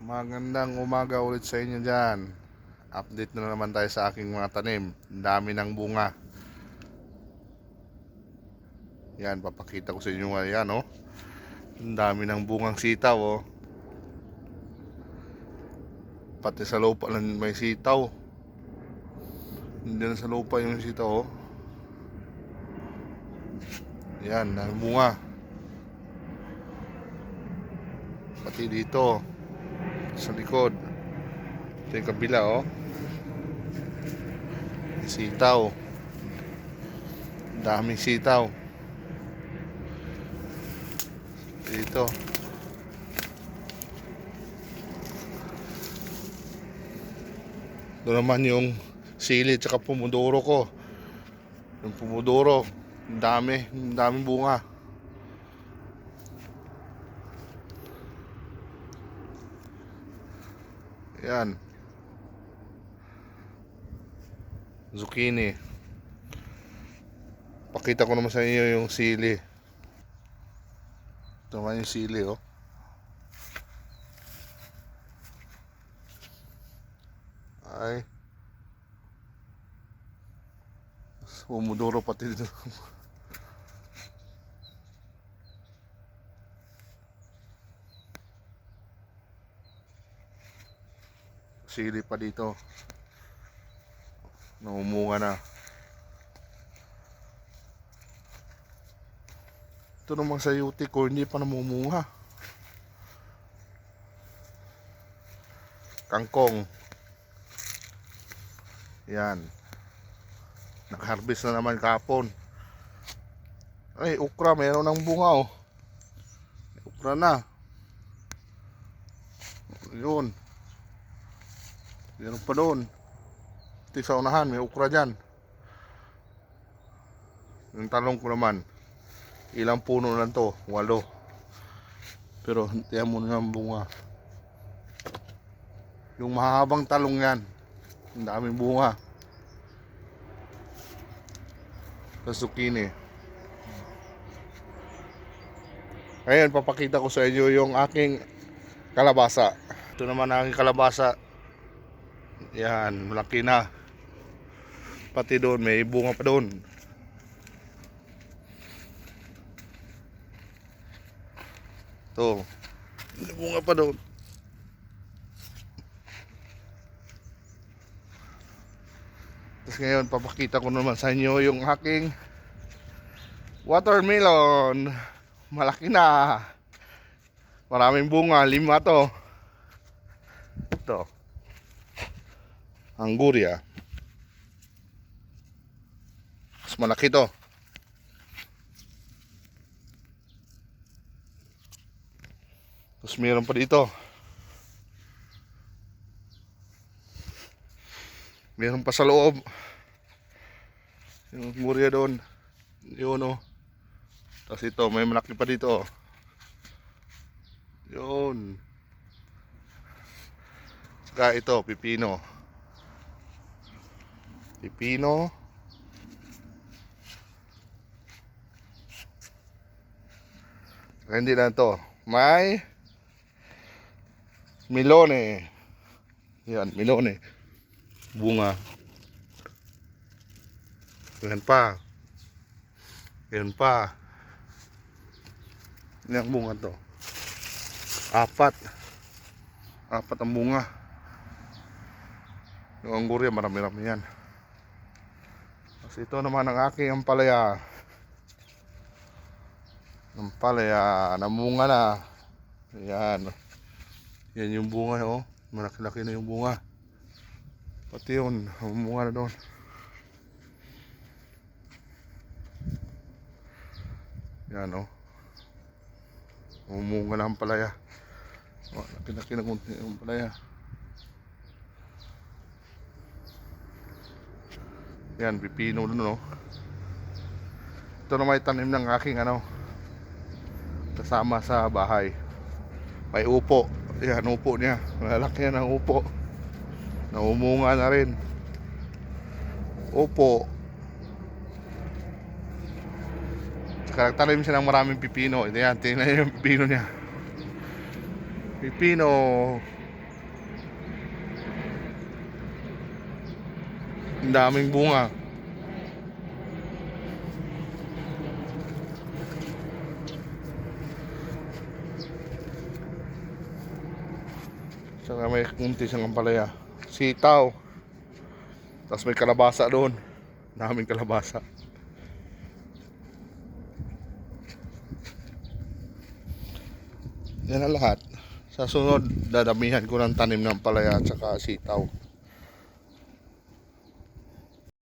Magandang umaga ulit sa inyo dyan. Update na naman tayo sa aking mga tanim. Ang dami ng bunga. Yan, papakita ko sa inyo nga yan, oh. Ang dami ng bungang sitaw, oh. Pati sa lupa lang may sitaw. Hindi na sa lupa yung sitaw, oh. Yan, ang bunga. Pati dito sa likod. Ito yung kabila, oh. Sitaw. Daming sitaw. Dito. Ito naman yung sili tsaka pomodoro ko. Yung pomodoro, ang daming bunga. Yan. Zucchini. Pakita ko naman sa inyo yung sili. Ito naman yung sili, oh. Ay. Pomodoro pati dito. Sili pa dito. Namumunga na. Ito naman sa yuti ko, hindi pa namumunga. Kangkong. Yan. Nag-harvest na naman kapon. Ay, ukra, mayroon ng bunga, oh. May ukra na. Yun. Meron pa doon. Ito sa unahan, may ukra dyan. Yung talong ko naman, ilang puno lang to? 8. Pero tiyan mo na ang bunga. Yung mahabang talong yan, ang daming bunga. Sa zucchini. Ngayon, papakita ko sa inyo yung aking kalabasa. Ito naman ang aking kalabasa. Yan, malaki na. Pati doon, may bunga pa doon. Ito, may bunga pa doon. Tapos ngayon, papakita ko naman sa inyo yung aking watermelon. Malaki na. Maraming bunga, 5 to. Ito. Angguria. Mas malaki to. Tapos meron pa dito. Meron pa sa loob. Yung Angguria doon. Yun, oh. Tapos ito, may malaki pa dito. Yun. Saka ito, pipino. Pipino. Saka hindi lang to. May milone. Yan, milone. Bunga. Yan pa. Yan pa. Ilang bunga to? 4 ang bunga. Yung Angguria, marami-rami yan. Tapos ito naman ang aking ampalaya. Ampalaya, namunga na. Yan. Yan yung bunga, oh. Malaki-laki na yung bunga. Pati yun, namunga na doon. Yan, oh. Namunga na ang ampalaya. Oh, laki-laki na kunti ang ampalaya. Yan, pipino doon, oh. Ito na may tanim ng aking kasama sa bahay. May upo. Yan, upo niya. Malalaki yan ang upo. Naumunga na rin. Upo. Saka nagtanim siya ng maraming pipino. Ito yan, tingnan niyo yung pipino niya. Pipino. Ang daming bunga. Saka may kunti siyang ampalaya. Sitaw. Tapos may kalabasa doon. Daming kalabasa. Yan ang lahat. Sa sunod, dadamihan ko ng tanim ng palaya at saka sitaw.